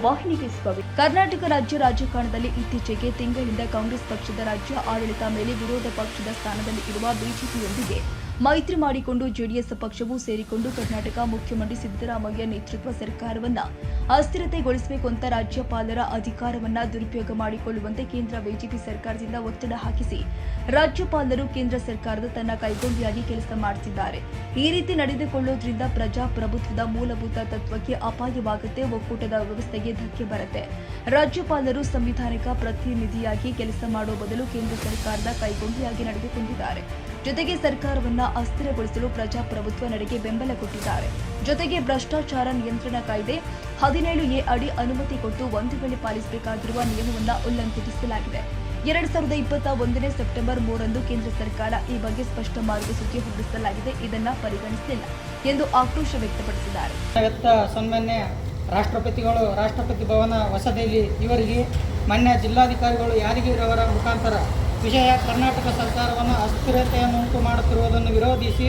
ಮುಖ್ಯವಾಹಿನಿಗೆ ಸ್ವಾಗತ. ಕರ್ನಾಟಕ ರಾಜ್ಯ ರಾಜಕಾರಣದಲ್ಲಿ ಇತ್ತೀಚೆಗೆ ತಿಂಗಳಿಂದ ಕಾಂಗ್ರೆಸ್ ಪಕ್ಷದ ರಾಜ್ಯ ಆಡಳಿತ ಮೇಲೆ ವಿರೋಧ ಪಕ್ಷದ ಸ್ಥಾನದಲ್ಲಿ ಇರುವ ಬಿಜೆಪಿಯೊಂದಿಗೆ ಮೈತ್ರಿ ಮಾಡಿಕೊಂಡು ಜೆಡಿಎಸ್ ಪಕ್ಷವೂ ಸೇರಿಕೊಂಡು ಕರ್ನಾಟಕ ಮುಖ್ಯಮಂತ್ರಿ ಸಿದ್ದರಾಮಯ್ಯ ನೇತೃತ್ವ ಸರ್ಕಾರವನ್ನ ಅಸ್ಥಿರತೆಗೊಳಿಸಬೇಕು ಅಂತ ರಾಜ್ಯಪಾಲರ ಅಧಿಕಾರವನ್ನ ದುರುಪಯೋಗ ಮಾಡಿಕೊಳ್ಳುವಂತೆ ಕೇಂದ್ರ ಬಿಜೆಪಿ ಸರ್ಕಾರದಿಂದ ಒತ್ತಡ ಹಾಕಿಸಿ ರಾಜ್ಯಪಾಲರು ಕೇಂದ್ರ ಸರ್ಕಾರದ ತನ್ನ ಕೈಗೊಂಡಿಯಾಗಿ ಕೆಲಸ ಮಾಡುತ್ತಿದ್ದಾರೆ. ಈ ರೀತಿ ನಡೆದುಕೊಳ್ಳೋದ್ರಿಂದ ಪ್ರಜಾಪ್ರಭುತ್ವದ ಮೂಲಭೂತ ತತ್ವಕ್ಕೆ ಅಪಾಯವಾಗುತ್ತೆ, ಒಕ್ಕೂಟದ ವ್ಯವಸ್ಥೆಗೆ ಧಕ್ಕೆ ಬರುತ್ತೆ. ರಾಜ್ಯಪಾಲರು ಸಂವಿಧಾನಿಕ ಪ್ರತಿನಿಧಿಯಾಗಿ ಕೆಲಸ ಮಾಡುವ ಬದಲು ಕೇಂದ್ರ ಸರ್ಕಾರದ ಕೈಗೊಂಡಿಯಾಗಿ ನಡೆದುಕೊಂಡಿದ್ದಾರೆ. ಜೊತೆಗೆ ಸರ್ಕಾರವನ್ನ ಅಸ್ಥಿರಗೊಳಿಸಲು ಪ್ರಜಾಪ್ರಭುತ್ವ ನಡೆಗೆ ಬೆಂಬಲ ಕೊಟ್ಟಿದ್ದಾರೆ. ಜೊತೆಗೆ ಭ್ರಷ್ಟಾಚಾರ ನಿಯಂತ್ರಣ ಕಾಯ್ದೆ 17A ಅಡಿ ಅನುಮತಿ ಕೊಟ್ಟು ಒಂದು ವೇಳೆ ಪಾಲಿಸಬೇಕಾಗಿರುವ ನಿಯಮವನ್ನ ಉಲ್ಲಂಘಿಸಲಾಗಿದೆ. 2021 ಸೆಪ್ಟೆಂಬರ್ 3ರಂದು ಕೇಂದ್ರ ಸರ್ಕಾರ ಈ ಬಗ್ಗೆ ಸ್ಪಷ್ಟ ಮಾರ್ಗಸೂಚಿ ಹೊರಡಿಸಲಾಗಿದೆ. ಇದನ್ನ ಪರಿಗಣಿಸಿಲ್ಲ ಎಂದು ಆಕ್ರೋಶ ವ್ಯಕ್ತಪಡಿಸಿದ್ದಾರೆ. ಸನ್ಮಾನ್ಯ ರಾಷ್ಟ್ರಪತಿಗಳು ರಾಷ್ಟ್ರಪತಿ ಭವನ ಹೊಸದಿಲ್ಲಿ ಇವರಿಗೆ ಮಾನ್ಯ ಜಿಲ್ಲಾಧಿಕಾರಿಗಳು ಯಾದಗಿರಿಯವರ ಮುಖಾಂತರ ವಿಷಯ ಕರ್ನಾಟಕ ಸರ್ಕಾರವನ್ನು ಅಸ್ಥಿರತೆಯನ್ನುಂಟು ಮಾಡುತ್ತಿರುವುದನ್ನು ವಿರೋಧಿಸಿ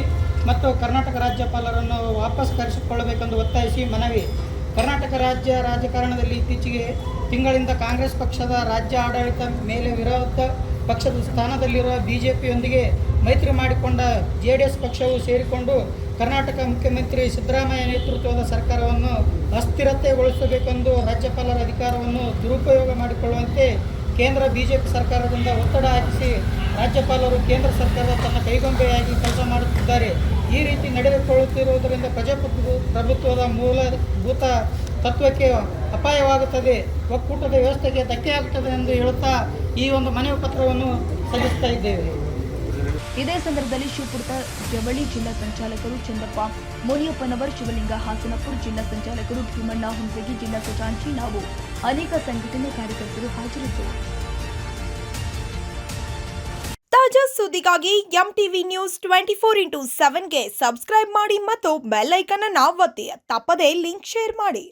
ಮತ್ತು ಕರ್ನಾಟಕ ರಾಜ್ಯಪಾಲರನ್ನು ವಾಪಸ್ ಕರೆಸಿಕೊಳ್ಳಬೇಕೆಂದು ಒತ್ತಾಯಿಸಿ ಮನವಿ. ಕರ್ನಾಟಕ ರಾಜ್ಯ ರಾಜಕಾರಣದಲ್ಲಿ ಇತ್ತೀಚೆಗೆ ತಿಂಗಳಿಂದ ಕಾಂಗ್ರೆಸ್ ಪಕ್ಷದ ರಾಜ್ಯ ಆಡಳಿತ ಮೇಲೆ ವಿರೋಧ ಪಕ್ಷದ ಸ್ಥಾನದಲ್ಲಿರುವ ಬಿಜೆಪಿಯೊಂದಿಗೆ ಮೈತ್ರಿ ಮಾಡಿಕೊಂಡ ಜೆಡಿಎಸ್ ಪಕ್ಷವು ಸೇರಿಕೊಂಡು ಕರ್ನಾಟಕ ಮುಖ್ಯಮಂತ್ರಿ ಸಿದ್ದರಾಮಯ್ಯ ನೇತೃತ್ವದ ಸರ್ಕಾರವನ್ನು ಅಸ್ಥಿರತೆಗೊಳಿಸಬೇಕೆಂದು ರಾಜ್ಯಪಾಲರ ಅಧಿಕಾರವನ್ನು ದುರುಪಯೋಗ ಮಾಡಿಕೊಳ್ಳುವಂತೆ ಕೇಂದ್ರ ಬಿಜೆಪಿ ಸರ್ಕಾರದಿಂದ ಒತ್ತಡ ಹಾಕಿಸಿ ರಾಜ್ಯಪಾಲರು ಕೇಂದ್ರ ಸರ್ಕಾರದ ತನ್ನ ಕೈಗೊಂಬೆಯಾಗಿ ಕೆಲಸ ಮಾಡುತ್ತಿದ್ದಾರೆ. ಈ ರೀತಿ ನಡೆದುಕೊಳ್ಳುತ್ತಿರುವುದರಿಂದ ಪ್ರಜಾಪ್ರಭುತ್ವದ ಮೂಲಭೂತ ತತ್ವಕ್ಕೆ ಅಪಾಯವಾಗುತ್ತದೆ, ಒಕ್ಕೂಟದ ವ್ಯವಸ್ಥೆಗೆ ಧಕ್ಕೆಯಾಗುತ್ತದೆ ಎಂದು ಹೇಳುತ್ತಾ ಈ ಒಂದು ಮನವಿ ಪತ್ರವನ್ನು ಸಲ್ಲಿಸ್ತಾ ಇದ್ದೇವೆ. ಇದೇ ಸಂದರ್ಭದಲ್ಲಿ ಶಿವಪುರದ ಜವಳಿ ಜಿಲ್ಲಾ ಸಂಚಾಲಕರು ಚಂದಪ್ಪ ಮುನಿಯಪ್ಪನವರ್, ಶಿವಲಿಂಗ ಹಾಸನಪುರ ಜಿಲ್ಲಾ ಸಂಚಾಲಕರು ಭೀಮಣ್ಣ ಹುಂಸಗಿ, ಜಿಲ್ಲಾ ಖಜಾಂಚಿ ನಾವು ಅನೇಕ ಸಂಘಟನೆ ಕಾರ್ಯಕರ್ತರು ಹಾಜರಿದ್ದರು. ತಾಜಾ ಸುದ್ದಿಗಾಗಿ MTV ನ್ಯೂಸ್ 24x7ಗೆ ಸಬ್ಸ್ಕ್ರೈಬ್ ಮಾಡಿ ಮತ್ತು ಬೆಲ್ ಐಕಾನ್ ಅನ್ನು ಒತ್ತಿ. ತಪ್ಪದೇ ಲಿಂಕ್ ಶೇರ್ ಮಾಡಿ.